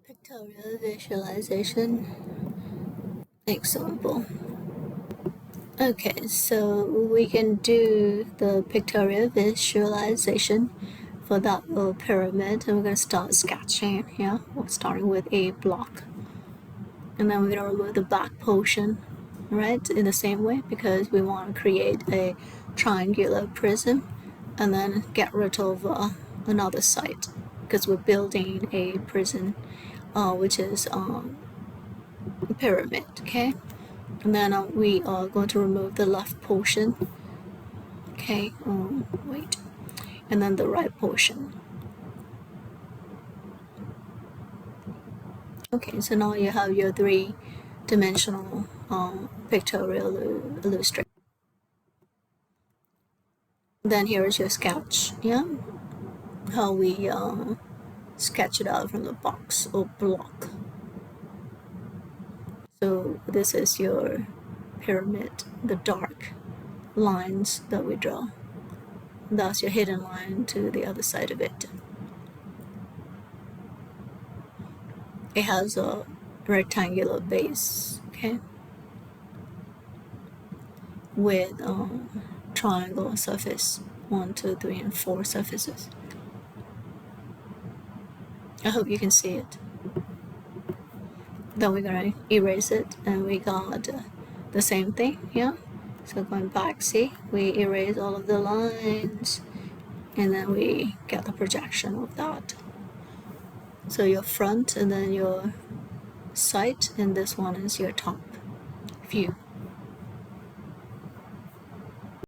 Pictorial visualization example. Okay, so we can do the pictorial visualization for that little pyramid, and we're going to start sketching here. We're starting with a block, and then we're going to remove the back portion, right, in the same way, because we want to create a triangular prism, and then get rid of another side, because we're building a prism which is a pyramid. Okay, and then we are going to remove the left portion. Okay, wait, and then the right portion. Okay, so now you have your three-dimensional pictorial illustration. Then here is your sketch, yeah, how we sketch it out from the box or block. So this is your pyramid, the dark lines that we draw. That's your hidden line to the other side of it. It has a rectangular base, okay, with triangle surface 1, 2, 3, and 4 surfaces. I hope you can see it. Then we're gonna erase it, and we got the same thing, yeah. So going back, see, we erase all of the lines, and then we get the projection of that. So your front, and then your side, and this one is your top view.